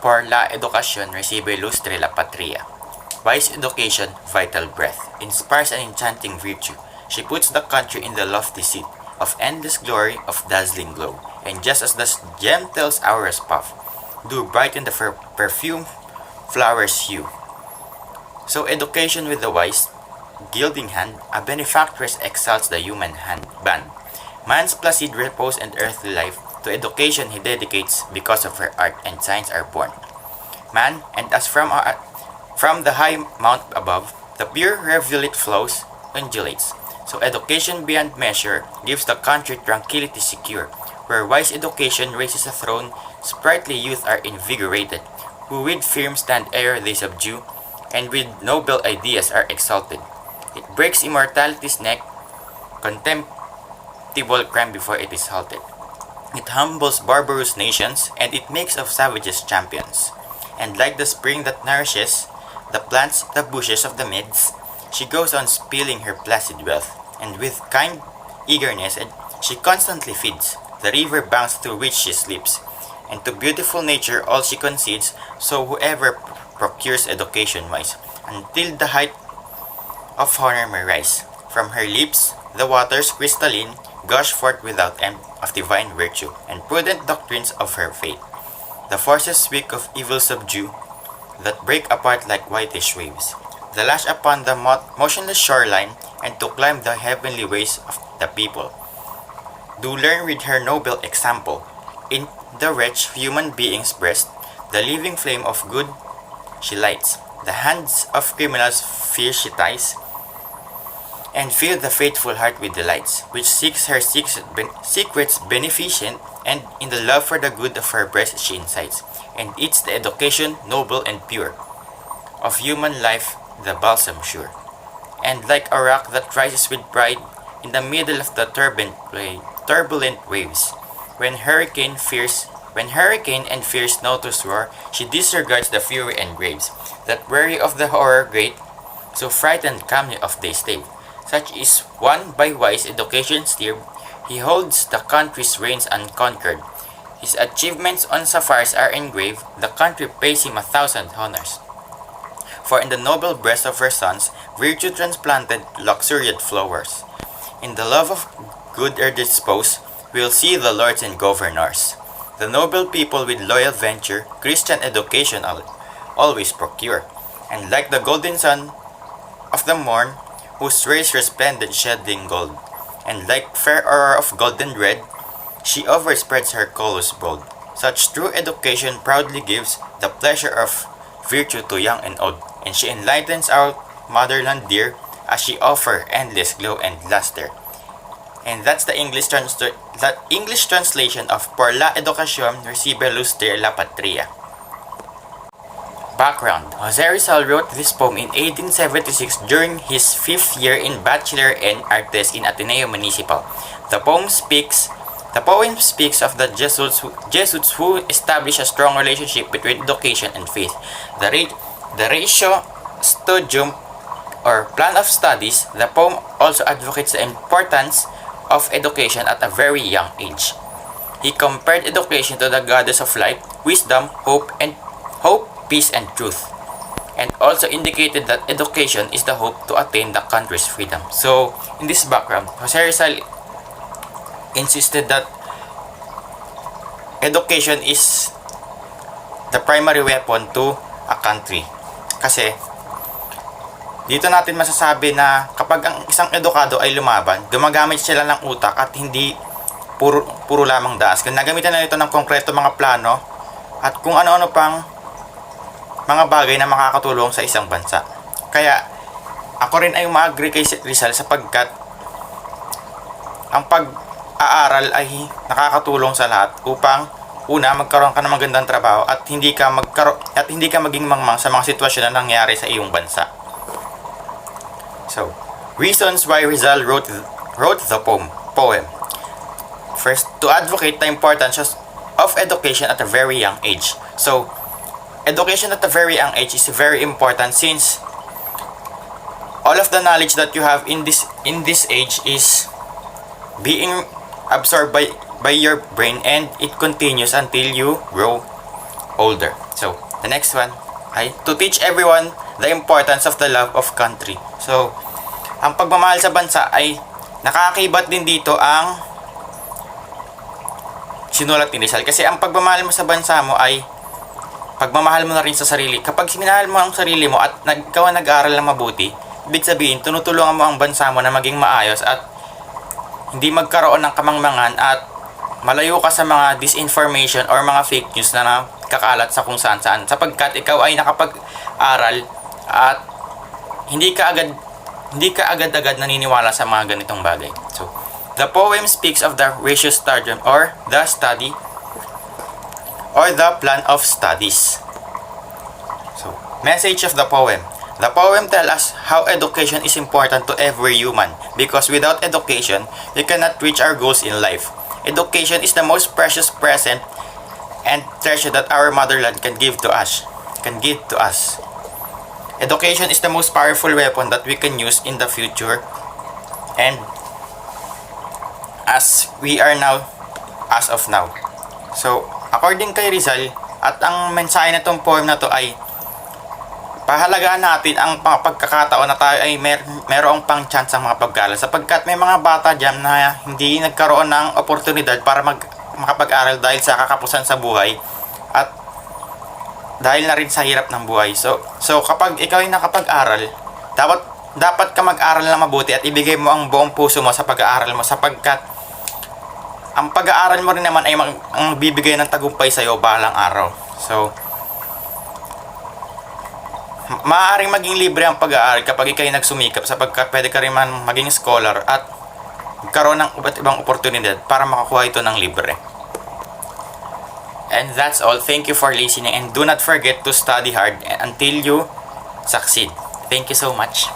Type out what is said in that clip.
Por la educación recibe lustre la patria. Wise education, vital breath, inspires an enchanting virtue. She puts the country in the lofty seat of endless glory, of dazzling glow. And just as the gentle hours puff, do brighten the perfume flowers hue. So education with the wise, gilding hand, a benefactress exalts the human band. Man's placid repose and earthly life, to education he dedicates, because of her art and science are born. Man, and as from the high mount above, the pure rivulet flows, undulates. So education beyond measure gives the country tranquility secure, where wise education raises a throne, sprightly youth are invigorated, who with firm stand ere they subdue, and with noble ideas are exalted. It breaks immortality's neck, contemptible crime before it is halted. It humbles barbarous nations, and it makes of savages champions. And like the spring that nourishes the plants, the bushes of the midst, she goes on spilling her placid wealth, and with kind eagerness she constantly feeds the river banks through which she sleeps, and to beautiful nature all she concedes, so whoever procures education wise, until the height of honor may rise. From her lips, the waters crystalline gush forth without end of divine virtue, and prudent doctrines of her faith. The forces weak of evil subdue, that break apart like whitish waves, the lash upon the motionless shoreline, and to climb the heavenly ways of the people. Do learn with her noble example. In the wretched human being's breast, the living flame of good she lights. The hands of criminals fear she ties, and fill the faithful heart with delights, which seeks her secrets beneficent, and in the love for the good of her breast she incites, and eats the education noble and pure, of human life the balsam sure. And like a rock that rises with pride in the middle of the turbulent waves, when hurricane and fierce notus roar, she disregards the fury and graves, that weary of the horror great, so frightened calmly of they stave. Such is one by wise education steered, he holds the country's reins unconquered. His achievements on sapphires are engraved, the country pays him 1,000 honors. For in the noble breast of her sons, virtue transplanted luxuriant flowers. In the love of good are disposed, we'll see the lords and governors. The noble people with loyal venture, Christian education always procure. And like the golden sun of the morn, whose rays resplendent shedding gold, and like fair aurora of golden red, she overspreads her colors bold. Such true education proudly gives the pleasure of virtue to young and old, and she enlightens our motherland dear, as she offer endless glow and luster. And that's the English translation of Por la educación recibe lustre la patria. Background: Jose Rizal wrote this poem in 1876 during his 5th year in Bachelor in Artes in Ateneo Municipal. The poem speaks of the Jesuits who established a strong relationship between education and faith. The ratio studium, or plan of studies, the poem also advocates the importance of education at a very young age. He compared education to the goddess of light, wisdom, hope, peace, and truth, and also indicated that education is the hope to attain the country's freedom. So, in this background, Jose Rizal insisted that education is the primary weapon to a country. Kasi, dito natin masasabi na kapag ang isang edukado ay lumaban, gumagamit sila ng utak at hindi puro lamang daas. Nagamitan na ito ng konkreto mga plano at kung ano-ano pang mga bagay na makakatulong sa isang bansa. Kaya, ako rin ay ma-agree kay Rizal sapagkat ang pag-aaral ay nakakatulong sa lahat upang una, magkaroon ka ng magandang trabaho at hindi ka maging mangmang sa mga sitwasyon na nangyari sa iyong bansa. So, reasons why Rizal wrote the poem. First, to advocate the importance of education at a very young age. So, education at a very young age is very important since all of the knowledge that you have in this age is being absorbed by your brain, and it continues until you grow older. So, the next one ay to teach everyone the importance of the love of country. So, ang pagmamahal sa bansa ay nakakakibat din dito ang sinulat ni Rizal. Kasi ang pagmamahal mo sa bansa mo ay pagmamahal mo na rin sa sarili. Kapag minahal mo ang sarili mo at ikaw nag-aaral ng mabuti, ibig sabihin, tinutulungan mo ang bansa mo na maging maayos at hindi magkaroon ng kamangmangan at malayo ka sa mga disinformation or mga fake news na kakalat sa kung saan saan, sapagkat ikaw ay nakapag-aral at hindi ka agad-agad naniniwala sa mga ganitong bagay. So, the poem speaks of the ratio stadium or the study or the plan of studies. So, message of the poem. The poem tells us how education is important to every human, because without education, we cannot reach our goals in life. Education is the most precious present and treasure that our motherland can give to us. Education is the most powerful weapon that we can use in the future, and as of now. So, according kay Rizal, at ang mensahe na itong poem na to ay pahalagaan natin ang pagkakataon na tayo ay merong pang chance ang mga pag-aaral, sapagkat may mga bata dyan na hindi nagkaroon ng oportunidad para makapag-aral dahil sa kakapusan sa buhay at dahil na rin sa hirap ng buhay. So kapag ikaw ay nakapag-aral, dapat ka mag-aral na mabuti at ibigay mo ang buong puso mo sa pag-aaral mo, sapagkat ang pag-aaral mo rin naman ay ang bibigay ng tagumpay sa iyo balang araw. So, maaaring maging libre ang pag-aaral kapag ikaw ay nagsumikap, sapagkat pwede ka rin man maging scholar at magkaroon ng iba't ibang oportunidad para makakuha ito ng libre. And that's all. Thank you for listening, and do not forget to study hard until you succeed. Thank you so much.